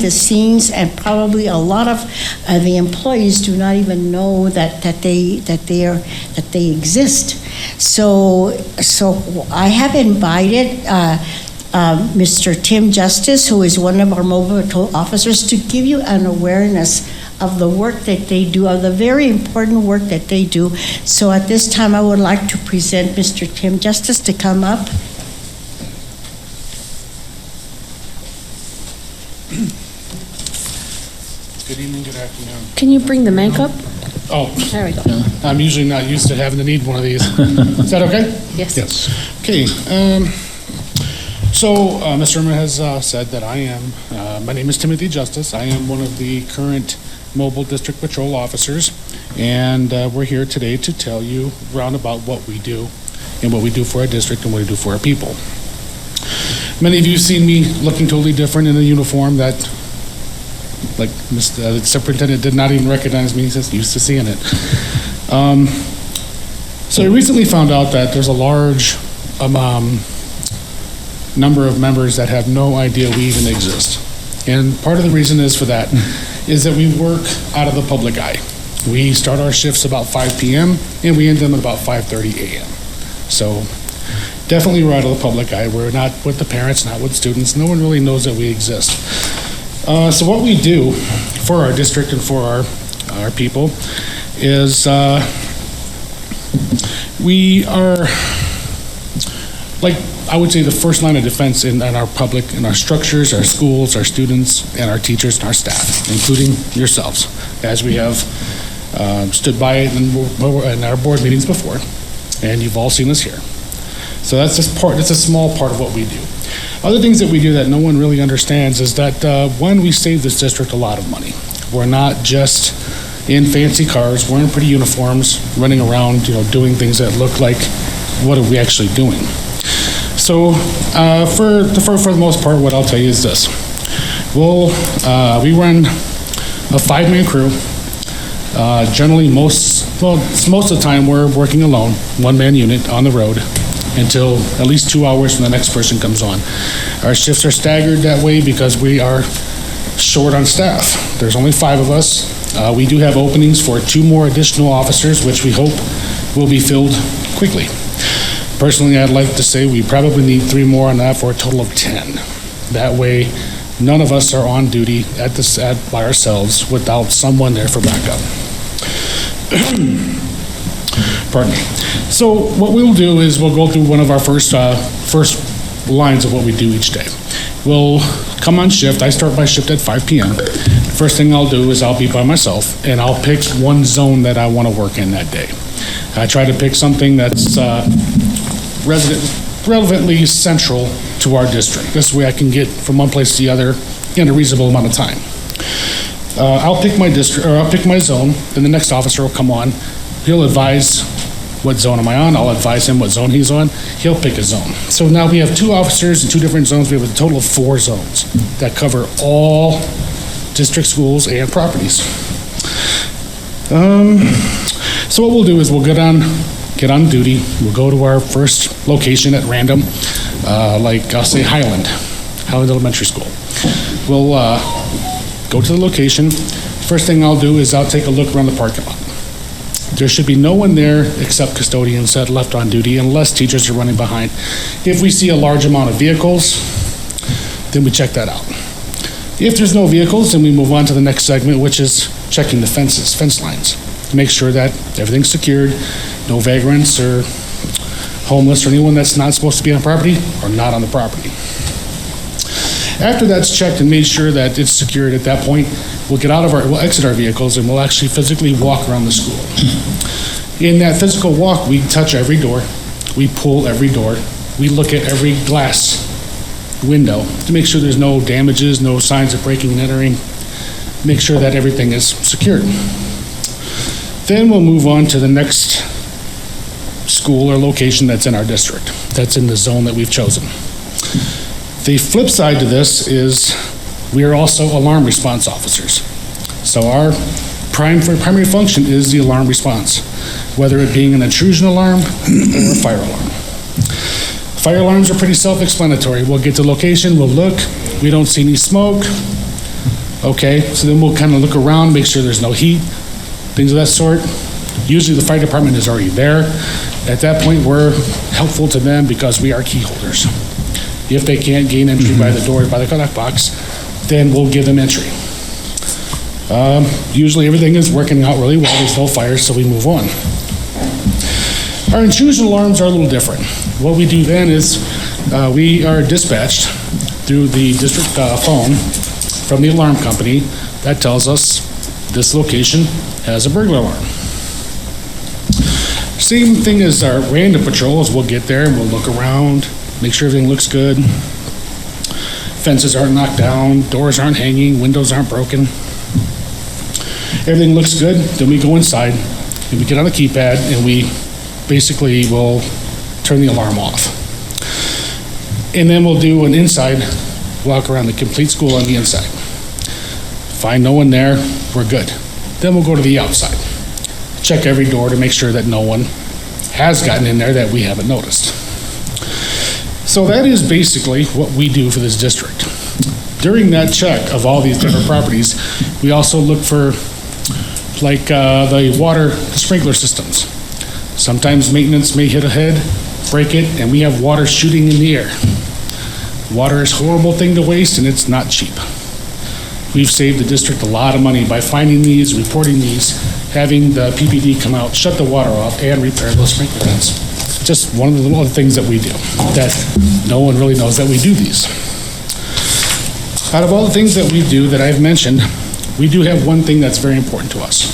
behind the scenes, and probably a lot of the employees do not even know that they exist. So I have invited Mr. Tim Justice, who is one of our mobile patrol officers, to give you an awareness of the work that they do, of the very important work that they do. So at this time, I would like to present Mr. Tim Justice to come up. Good evening, good afternoon. Can you bring the mic up? Oh, There we go. I'm usually not used to having to need one of these. Is that okay? Yes. Yes. Okay. Mr. Irma has said that I am, my name is Timothy Justice. I am one of the current Mobile District Patrol officers, and we're here today to tell you roundabout what we do and what we do for our district and what we do for our people. Many of you have seen me looking totally different in a uniform that, like the superintendent did not even recognize me. He's just used to seeing it. So I recently found out that there's a large number of members that have no idea we even exist. And part of the reason is for that is that we work out of the public eye. We start our shifts about 5 p.m. and we end them at about 5:30 a.m. So definitely we're out of the public eye. We're not with the parents, not with students. No one really knows that we exist. So what we do for our district and for our people is we are, like I would say, the first line of defense in our public, in our structures, our schools, our students, and our teachers and our staff, including yourselves, as we have stood by in our board meetings before, and you've all seen us here. So that's just that's a small part of what we do. Other things that we do that no one really understands is that, one, we save this district a lot of money. We're not just in fancy cars, wearing pretty uniforms, running around, doing things that look like, what are we actually doing? So for the most part, what I'll tell you is this. We run a 5-man crew. Generally, most of the time, we're working alone, 1-man unit on the road, until at least 2 hours when the next person comes on. Our shifts are staggered that way because we are short on staff. There's only 5 of us. We do have openings for 2 more additional officers, which we hope will be filled quickly. Personally, I'd like to say we probably need 3 more on that for a total of 10. That way, none of us are on duty by ourselves without someone there for backup. Pardon me. So what we'll do is we'll go through one of our first lines of what we do each day. We'll come on shift. I start my shift at 5 p.m. First thing I'll do is I'll be by myself, and I'll pick one zone that I want to work in that day. I try to pick something that's relevantly central to our district. This way I can get from one place to the other in a reasonable amount of time. I'll pick my zone, then the next officer will come on. He'll advise what zone am I on. I'll advise him what zone he's on. He'll pick a zone. So now we have 2 officers in 2 different zones. We have a total of 4 zones that cover all district schools and properties. So what we'll do is we'll get on duty. We'll go to our first location at random, like I'll say Highland Elementary School. We'll go to the location. First thing I'll do is I'll take a look around the parking lot. There should be no one there except custodians that left on duty unless teachers are running behind. If we see a large amount of vehicles, then we check that out. If there's no vehicles, then we move on to the next segment, which is checking the fence lines. Make sure that everything's secured, no vagrants or homeless or anyone that's not supposed to be on property or not on the property. After that's checked and made sure that it's secured at that point, we'll exit our vehicles and we'll actually physically walk around the school. In that physical walk, we touch every door, we pull every door, we look at every glass window to make sure there's no damages, no signs of breaking and entering, make sure that everything is secured. Then we'll move on to the next school or location that's in our district, that's in the zone that we've chosen. The flip side to this is we are also alarm response officers. So our primary function is the alarm response, whether it being an intrusion alarm or a fire alarm. Fire alarms are pretty self-explanatory. We'll get to location, we'll look, we don't see any smoke, Okay, so then we'll kind of look around, make sure there's no heat, things of that sort. Usually the fire department is already there. At that point, we're helpful to them because we are key holders. If they can't gain entry by the door, by the lock box, then we'll give them entry. Usually everything is working out really well. There's no fires, so we move on. Our intrusion alarms are a little different. What we do then is we are dispatched through the district phone from the alarm company that tells us this location has a burglar alarm. Same thing as our random patrols. We'll get there and we'll look around, make sure everything looks good. Fences aren't knocked down, doors aren't hanging, windows aren't broken. Everything looks good. Then we go inside and we get on the keypad and we basically will turn the alarm off. And then we'll do an inside walk around the complete school on the inside. Find no one there, we're good. Then we'll go to the outside. Check every door to make sure that no one has gotten in there that we haven't noticed. So that is basically what we do for this district. During that check of all these different properties, we also look for like the water sprinkler systems. Sometimes maintenance may hit a head, break it, and we have water shooting in the air. Water is a horrible thing to waste, and it's not cheap. We've saved the district a lot of money by finding these, reporting these, having the PPD come out, shut the water off, and repair those sprinkler heads. Just one of the little things that we do, that no one really knows that we do these. Out of all the things that we do that I've mentioned, we do have one thing that's very important to us.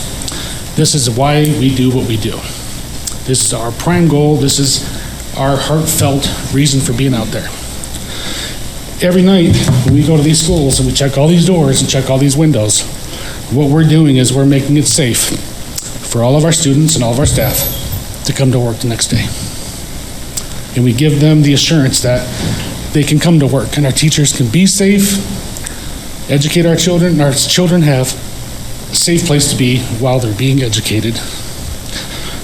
This is why we do what we do. This is our prime goal. This is our heartfelt reason for being out there. Every night when we go to these schools and we check all these doors and check all these windows, what we're doing is we're making it safe for all of our students and all of our staff to come to work the next day. And we give them the assurance that they can come to work and our teachers can be safe, educate our children, and our children have a safe place to be while they're being educated.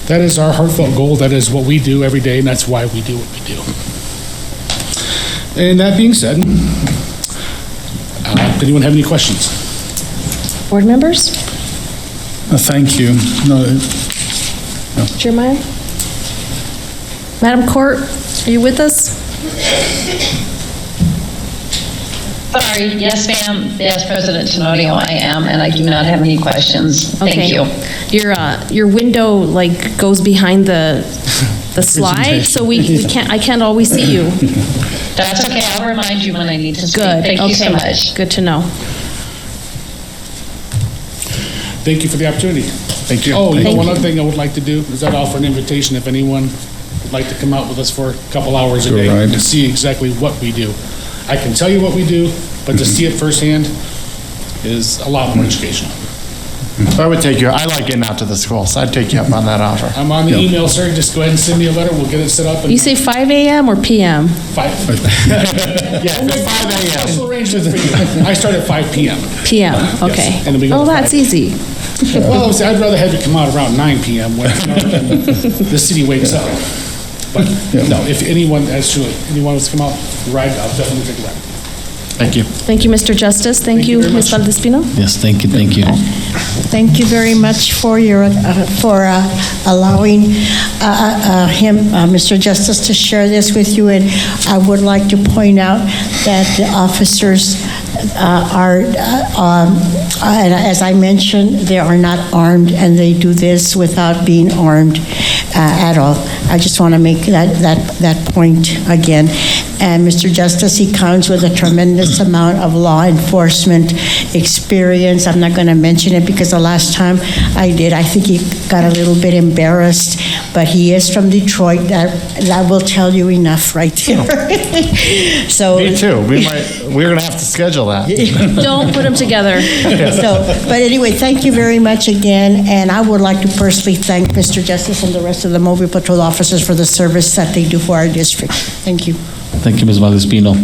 That is our heartfelt goal. That is what we do every day, and that's why we do what we do. And that being said, anyone have any questions? Board members? Thank you. No. Jeremiah? Madam Court, are you with us? Sorry, yes, ma'am. Yes, President Tenorio, I am, and I do not have any questions. Thank you. Your window like goes behind the slide, so I can't always see you. That's okay. I'll remind you when I need to speak. Good. Thank you so much. Good to know. Thank you for the opportunity. Thank you. Oh, one other thing I would like to do is I'd offer an invitation if anyone would like to come out with us for a couple hours a day and see exactly what we do. I can tell you what we do, but to see it firsthand is a lot more educational. I would take you, I like getting out to the school, so I'd take you up on that offer. I'm on the email, sir. Just go ahead and send me a letter. We'll get it set up. You say 5 a.m. or p.m.? 5. Yeah, 5 a.m. Special arrangements for you. I start at 5 p.m. p.m., okay. Yes, and then we go to that's 5. easy. Well, see, I'd rather have you come out around 9 p.m. when the city wakes up. But no, if anyone wants to come out, ride, I'll definitely take a ride. Thank you. Thank you, Mr. Justice. Thank you, Ms. Valdespino. Yes, thank you, thank you. Thank you very much for your allowing him, Mr. Justice, to share this with you. And I would like to point out that the officers and as I mentioned, they are not armed, and they do this without being armed at all. I just want to make that point again. And Mr. Justice, he comes with a tremendous amount of law enforcement experience. I'm not going to mention it because the last time I did, I think he got a little bit embarrassed, but he is from Detroit. That will tell you enough right there. So, Me too. We're going to have to schedule that. Don't put them together. But anyway, thank you very much again, and I would like to personally thank Mr. Justice and the rest of the Mobile Patrol officers for the service that they do for our district. Thank you. Thank you, Ms. Valdespino.